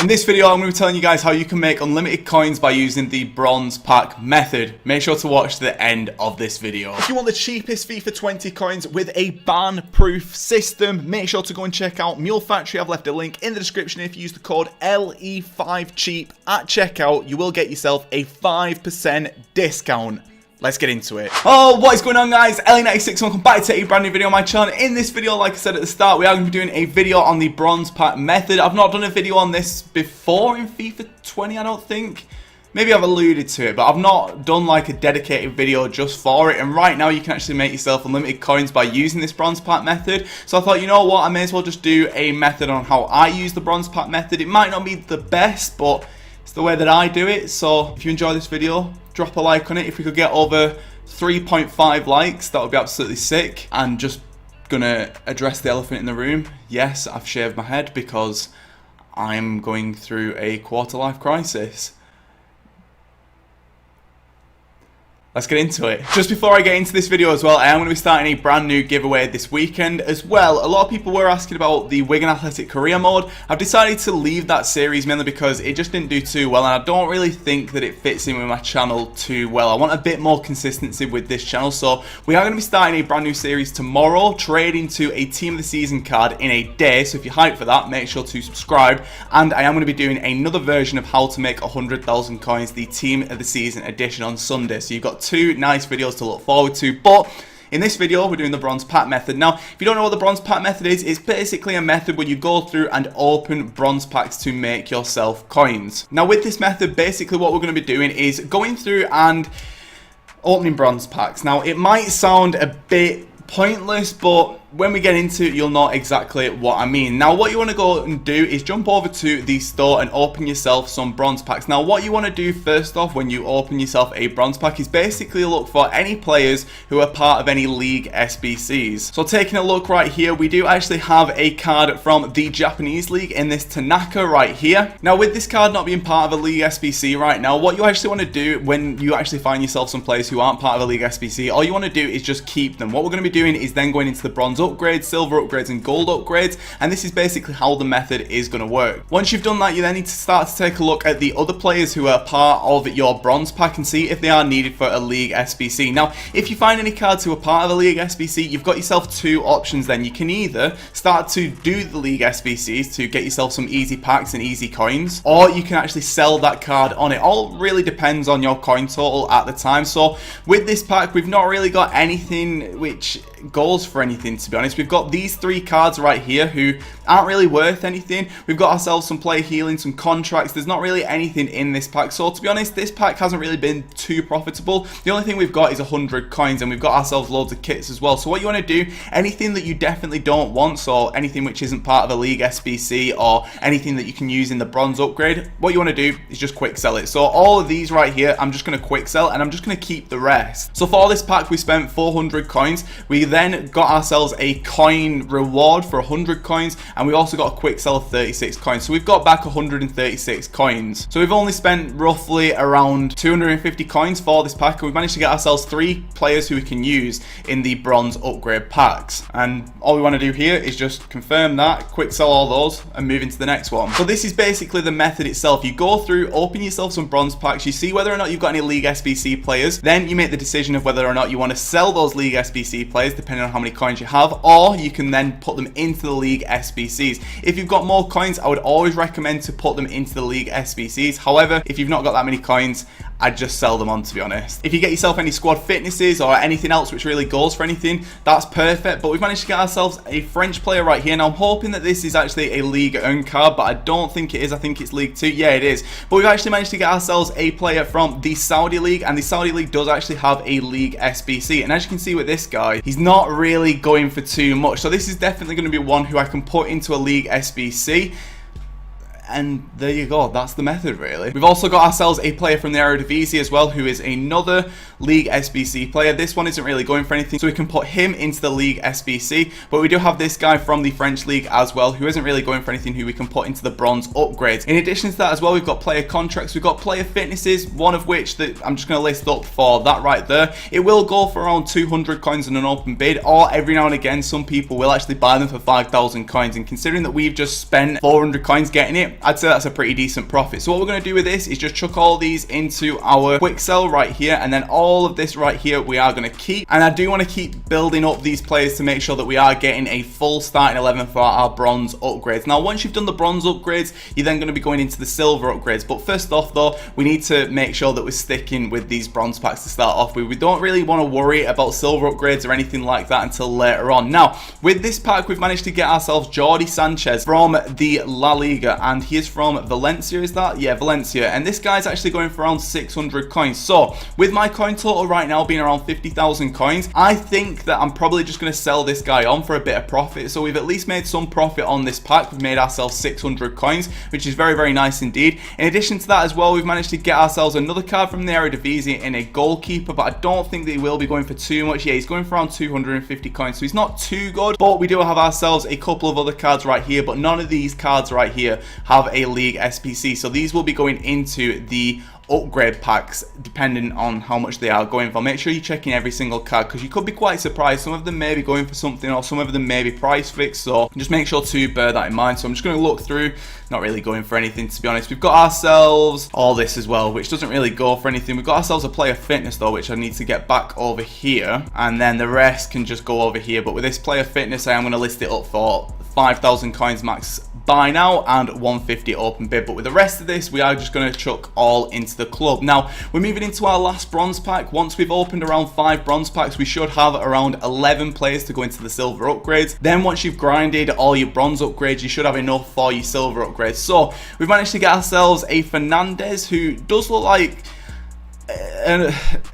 In this video, I'm going to be telling you guys how you can make unlimited coins by using the bronze pack method. Make sure to watch the end of this video. If you want the cheapest FIFA 20 coins with a ban-proof system, make sure to go and check out Mule Factory. I've left a link in the description. If you use the code LE5CHEAP at checkout, you will get yourself a 5% discount. Let's get into it. Oh, what is going on, guys? LE96, welcome back to a brand new video on my channel. In this video, like I said at the start, we are going to be doing a video on the bronze pack method. I've not done a video on this before in FIFA 20, I don't think. Maybe I've alluded to it, but I've not done like a dedicated video just for it. And right now, you can actually make yourself unlimited coins by using this bronze pack method. So I thought, you know what? I may as well just do a method on how I use the bronze pack method. It might not be the best, but it's the way that I do it. So if you enjoy this video, drop a like on it. If we could get over 3.5 likes, that would be absolutely sick. And just gonna address the elephant in the room. Yes, I've shaved my head because I'm going through a quarter-life crisis. Let's get into it. Just before I get into this video as well, I am going to be starting a brand new giveaway this weekend as well. A lot of people were asking about the Wigan Athletic career mode. I've decided to leave that series mainly because it just didn't do too well, and I don't really think that it fits in with my channel too well. I want a bit more consistency with this channel, so we are going to be starting a brand new series tomorrow, trading to a team of the season card in a day. So if you're hyped for that, make sure to subscribe. And I am going to be doing another version of how to make 100,000 coins, the team of the season edition, on Sunday. So you've got two nice videos to look forward to. But in this video, we're doing the bronze pack method. Now, if you don't know what the bronze pack method is, it's basically a method where you go through and open bronze packs to make yourself coins. Now, with this method, basically what we're going to be doing is going through and opening bronze packs. Now, it might sound a bit pointless, but when we get into it, you'll know exactly what I mean. Now, what you want to go and do is jump over to the store and open yourself some bronze packs. Now, what you want to do first off when you open yourself a bronze pack is basically look for any players who are part of any league SBCs. So taking a look right here, we do actually have a card from the Japanese league in this Tanaka right here. Now, with this card not being part of a league SBC right now, what you actually want to do when you actually find yourself some players who aren't part of a league SBC, all you want to do is just keep them. What we're going to be doing is then going into the bronze upgrades, silver upgrades, and gold upgrades, and this is basically how the method is going to work. Once you've done that, you then need to start to take a look at the other players who are part of your bronze pack and see if they are needed for a league SBC. Now, if you find any cards who are part of a league SBC, you've got yourself two options then. You can either start to do the league SBCs to get yourself some easy packs and easy coins, or you can actually sell that card on it. All really depends on your coin total at the time. So with this pack, we've not really got anything which goes for anything, to be honest. We've got these three cards right here who aren't really worth anything. We've got ourselves some player healing, some contracts. There's not really anything in this pack. So to be honest, this pack hasn't really been too profitable. The only thing we've got is 100 coins, and we've got ourselves loads of kits as well. So what you want to do, anything that you definitely don't want, so anything which isn't part of a league SBC or anything that you can use in the bronze upgrade, what you want to do is just quick sell it. So all of these right here, I'm just going to quick sell, and I'm just going to keep the rest. So for this pack, we spent 400 coins. We then got ourselves a coin reward for 100 coins, and we also got a quick sell of 36 coins. So we've got back 136 coins. So we've only spent roughly around 250 coins for this pack, and we've managed to get ourselves 3 players who we can use in the bronze upgrade packs. And all we want to do here is just confirm that, quick sell all those, and move into the next one. So this is basically the method itself. You go through, open yourself some bronze packs, you see whether or not you've got any league SBC players, then you make the decision of whether or not you want to sell those league SBC players depending on how many coins you have, or you can then put them into the league SBCs. If you've got more coins, I would always recommend to put them into the league SBCs. However, if you've not got that many coins, I'd just sell them on, to be honest. If you get yourself any squad fitnesses or anything else which really goes for anything, that's perfect. But we've managed to get ourselves a French player right here. Now, I'm hoping that this is actually a Ligue 1 card, but I don't think it is. I think it's League 2. Yeah, it is. But we've actually managed to get ourselves a player from the Saudi League, and the Saudi League does actually have a League SBC. And as you can see with this guy, he's not really going for too much. So this is definitely going to be one who I can put into a League SBC. And there you go, that's the method really. We've also got ourselves a player from the Eredivisie as well, who is another League SBC player. This one isn't really going for anything, so we can put him into the League SBC. But we do have this guy from the French League as well, who isn't really going for anything, who we can put into the bronze upgrades. In addition to that as well, we've got player contracts, we've got player fitnesses, one of which that I'm just going to list up for that right there. It will go for around 200 coins in an open bid, or every now and again some people will actually buy them for 5,000 coins. And considering that we've just spent 400 coins getting it, I'd say that's a pretty decent profit. So what we're going to do with this is just chuck all these into our quick sell right here, and then all of this right here we are going to keep. And I do want to keep building up these players to make sure that we are getting a full starting 11 for our bronze upgrades. Now once you've done the bronze upgrades, you're then going to be going into the silver upgrades. But first off though, we need to make sure that we're sticking with these bronze packs to start off with. We don't really want to worry about silver upgrades or anything like that until later on. Now with this pack, we've managed to get ourselves Jordi Sanchez from the La Liga, and he is from Valencia, is that? Yeah, Valencia. And this guy's actually going for around 600 coins. So with my coin total right now being around 50,000 coins, I think that I'm probably just going to sell this guy on for a bit of profit. So we've at least made some profit on this pack. We've made ourselves 600 coins, which is very, very nice indeed. In addition to that as well, we've managed to get ourselves another card from the Eredivisie in a goalkeeper, but I don't think that he will be going for too much. Yeah, he's going for around 250 coins, so he's not too good. But we do have ourselves a couple of other cards right here, but none of these cards right here have a league SPC. So these will be going into the upgrade packs depending on how much they are going for. Make sure you're checking every single card because you could be quite surprised. Some of them may be going for something, or some of them may be price fixed, so just make sure to bear that in mind. So I'm just going to look through, not really going for anything to be honest. We've got ourselves all this as well, which doesn't really go for anything. We've got ourselves a player fitness though, which I need to get back over here, and then the rest can just go over here. But with this player fitness, I am going to list it up for 5,000 coins max buy now and 150 open bid. But with the rest of this, we are just going to chuck all into the club. Now we're moving into our last bronze pack. Once we've opened around 5 bronze packs, we should have around 11 players to go into the silver upgrades. Then once you've grinded all your bronze upgrades, you should have enough for your silver upgrades. So we've managed to get ourselves a Fernandez, who does look like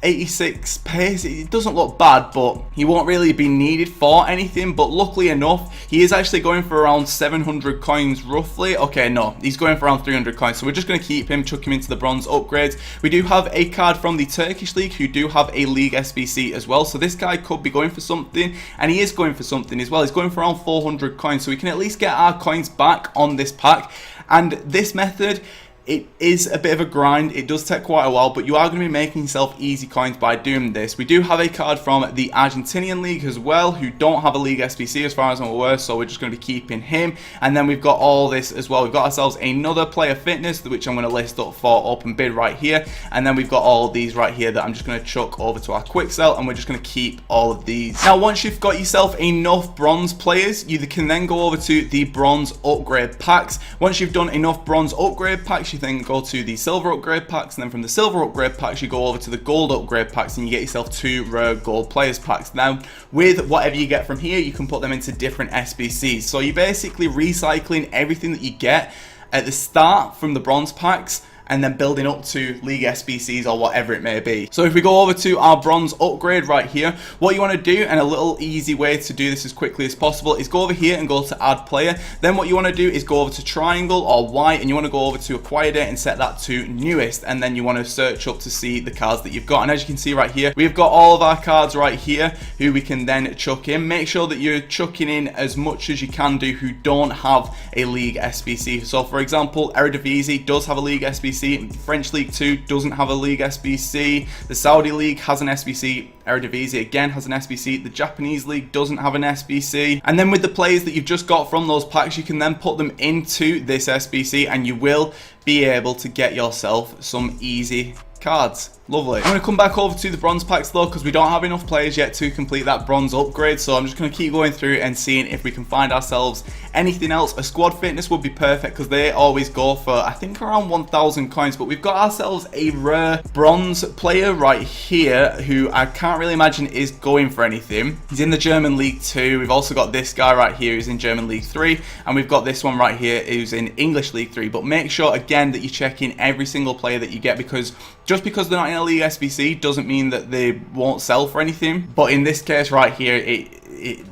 86 pace. It doesn't look bad, but he won't really be needed for anything. But luckily enough, he is actually going for around 700 coins roughly. Okay, no, he's going for around 300 coins, so we're just going to keep him, chuck him into the bronze upgrades. We do have a card from the Turkish league who do have a league SBC as well, so this guy could be going for something, and he is going for something as well. He's going for around 400 coins, so we can at least get our coins back on this pack. And this method, it is a bit of a grind. It does take quite a while, but you are going to be making yourself easy coins by doing this. We do have a card from the Argentinian league as well, who don't have a league SBC as far as I'm aware, so we're just going to be keeping him. And then we've got all this as well. We've got ourselves another player fitness, which I'm going to list up for open bid right here. And then we've got all of these right here that I'm just going to chuck over to our quick sell, and we're just going to keep all of these. Now once you've got yourself enough bronze players, you can then go over to the bronze upgrade packs. Once you've done enough bronze upgrade packs, you then go to the silver upgrade packs, and then from the silver upgrade packs you go over to the gold upgrade packs, and you get yourself 2 rare gold players packs. Now with whatever you get from here, you can put them into different SBCs, so you're basically recycling everything that you get at the start from the bronze packs and then building up to league SBCs or whatever it may be. So if we go over to our bronze upgrade right here, what you want to do, and a little easy way to do this as quickly as possible, is go over here and go to add player. Then what you want to do is go over to triangle or Y, and you want to go over to acquire date and set that to newest, and then you want to search up to see the cards that you've got. And as you can see right here, we've got all of our cards right here who we can then chuck in. Make sure that you're chucking in as much as you can do who don't have a league SBC. So for example, Eredivisie does have a league SBC. French League 2 doesn't have a league SBC. The Saudi League has an SBC. Eredivisie again has an SBC. The Japanese League doesn't have an SBC. And then with the players that you've just got from those packs, you can then put them into this SBC, and you will be able to get yourself some easy cards. Lovely. I'm going to come back over to the bronze packs though, because we don't have enough players yet to complete that bronze upgrade. So I'm just going to keep going through and seeing if we can find ourselves anything else. A squad fitness would be perfect because they always go for, I think, around 1,000 coins. But we've got ourselves a rare bronze player right here who I can't really imagine is going for anything. He's in the German League 2. We've also got this guy right here who's in German League 3. And we've got this one right here who's in English League 3. But make sure again that you check in every single player that you get, because just because they're not in a league SBC doesn't mean that they won't sell for anything. But in this case right here,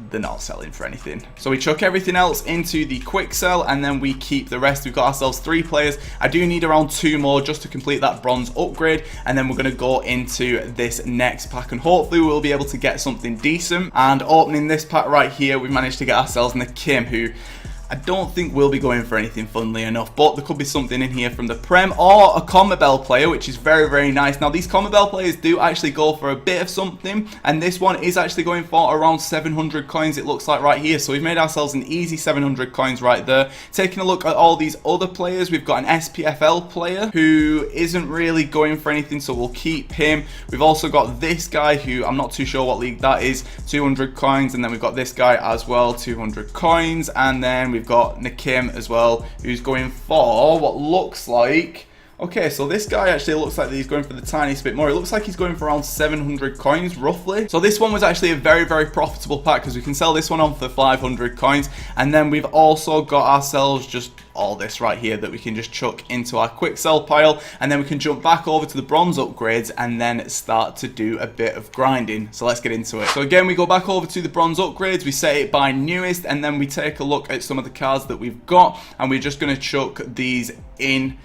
they're not selling for anything. So we chuck everything else into the quick sell, and then we keep the rest. We've got ourselves 3 players. I do need around 2 more just to complete that bronze upgrade, and then we're going to go into this next pack, and hopefully we'll be able to get something decent. And opening this pack right here, we managed to get ourselves Nakim, who I don't think we'll be going for anything, funnily enough, but there could be something in here from the Prem or a CONMEBOL player, which is very, very nice. Now, these CONMEBOL players do actually go for a bit of something, and this one is actually going for around 700 coins, it looks like right here. So we've made ourselves an easy 700 coins right there. Taking a look at all these other players, we've got an SPFL player who isn't really going for anything, so we'll keep him. We've also got this guy who I'm not too sure what league that is, 200 coins, and then we've got this guy as well, 200 coins, and then we've got Nakim as well, who's going for what looks like, okay, so this guy actually looks like he's going for the tiniest bit more. It looks like he's going for around 700 coins roughly. So this one was actually a very, very profitable pack because we can sell this one on for 500 coins. And then we've also got ourselves just all this right here that we can just chuck into our quick sell pile, and then we can jump back over to the bronze upgrades and then start to do a bit of grinding. So let's get into it. So again, we go back over to the bronze upgrades, we set it by newest, and then we take a look at some of the cards that we've got, and we're just going to chuck these in.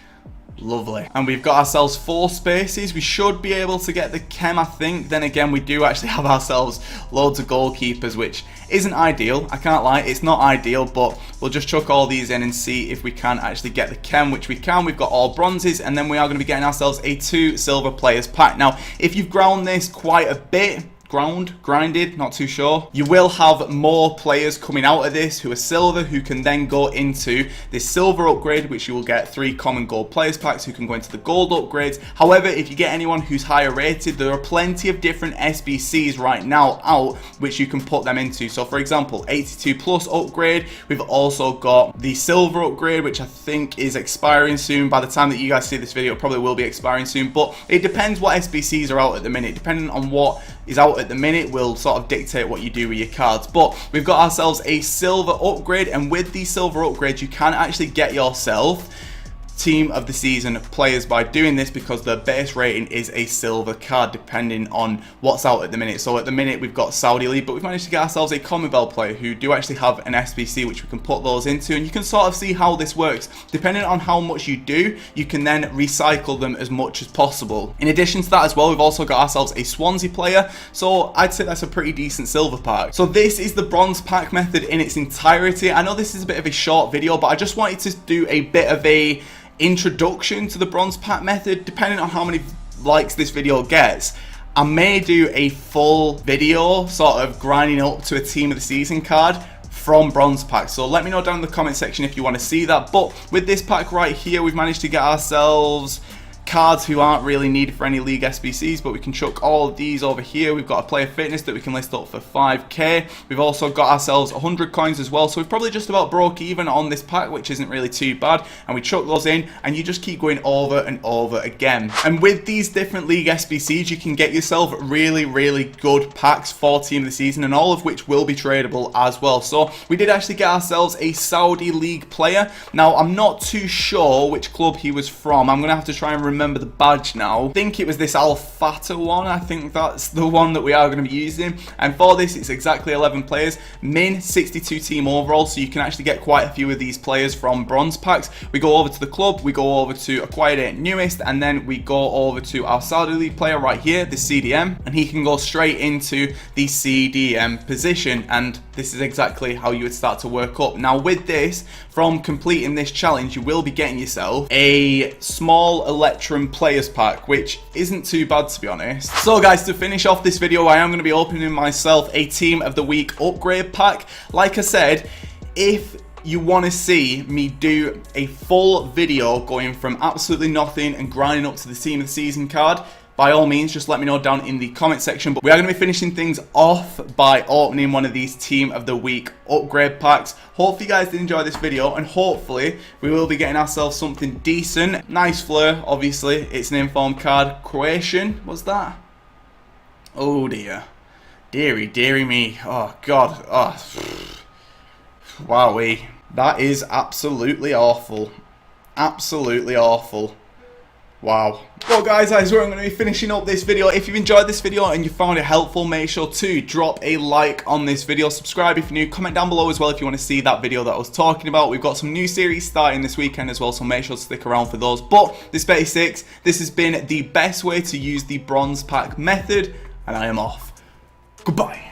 Lovely. And we've got ourselves 4 spaces. We should be able to get the chem, I think. Then again, we do actually have ourselves loads of goalkeepers, which isn't ideal. I can't lie, it's not ideal, but we'll just chuck all these in and see if we can actually get the chem, which we can. We've got all bronzes, and then we are going to be getting ourselves a 2 silver players pack. Now, if you've ground this quite a bit, grinded, not too sure, you will have more players coming out of this who are silver, who can then go into this silver upgrade, which you will get 3 common gold players packs who can go into the gold upgrades. However, if you get anyone who's higher rated, there are plenty of different SBCs right now out which you can put them into. So for example, 82 plus upgrade, we've also got the silver upgrade, which I think is expiring soon. By the time that you guys see this video, it probably will be expiring soon, but it depends what SBCs are out at the minute. Depending on what is out at the minute will sort of dictate what you do with your cards. But we've got ourselves a silver upgrade, and with these silver upgrades you can actually get yourself team of the season players by doing this, because the base rating is a silver card depending on what's out at the minute. So at the minute we've got Saudi League, but we've managed to get ourselves a CONMEBOL player who do actually have an SBC which we can put those into, and you can sort of see how this works. Depending on how much you do, you can then recycle them as much as possible. In addition to that as well, we've also got ourselves a Swansea player, so I'd say that's a pretty decent silver pack. So this is the bronze pack method in its entirety. I know this is a bit of a short video, but I just wanted to do a bit of a introduction to the bronze pack method. Depending on how many likes this video gets, I may do a full video sort of grinding up to a team of the season card from bronze pack. So let me know down in the comment section if you want to see that. But with this pack right here, we've managed to get ourselves cards who aren't really needed for any league SBCs, but we can chuck all of these over here. We've got a player fitness that we can list up for 5k. We've also got ourselves 100 coins as well, so we've probably just about broke even on this pack, which isn't really too bad. And we chuck those in, and you just keep going over and over again. And with these different league SBCs, you can get yourself really, really good packs for team of the season, and all of which will be tradable as well. So we did actually get ourselves a Saudi League player. Now, I'm not too sure which club he was from. I'm going to have to try and remember the badge now. I think it was this Al Fatah one. I think that's the one that we are going to be using. And for this, it's exactly 11 players, min 62 team overall, so you can actually get quite a few of these players from bronze packs. We go over to the club, we go over to acquired at newest, and then we go over to our Saudi League player right here, the CDM, and he can go straight into the CDM position. And this is exactly how you would start to work up. Now with this, from completing this challenge, you will be getting yourself a small Electrum players pack, which isn't too bad, to be honest. So guys, to finish off this video, I am going to be opening myself a team of the week upgrade pack. Like I said, if you want to see me do a full video going from absolutely nothing and grinding up to the team of the season card, by all means, just let me know down in the comment section. But we are going to be finishing things off by opening one of these team of the week upgrade packs. Hopefully you guys did enjoy this video, and hopefully we will be getting ourselves something decent. Nice flare, obviously. It's an informed card. Croatian, what's that? Oh dear. Deary me. Oh god. Oh. Wowee. That is absolutely awful. Absolutely awful. Wow. Well guys, that is where I'm going to be finishing up this video. If you've enjoyed this video and you found it helpful, make sure to drop a like on this video. Subscribe if you're new. Comment down below as well if you want to see that video that I was talking about. We've got some new series starting this weekend as well, so make sure to stick around for those. But this 36, this has been the best way to use the bronze pack method, and I am off. Goodbye.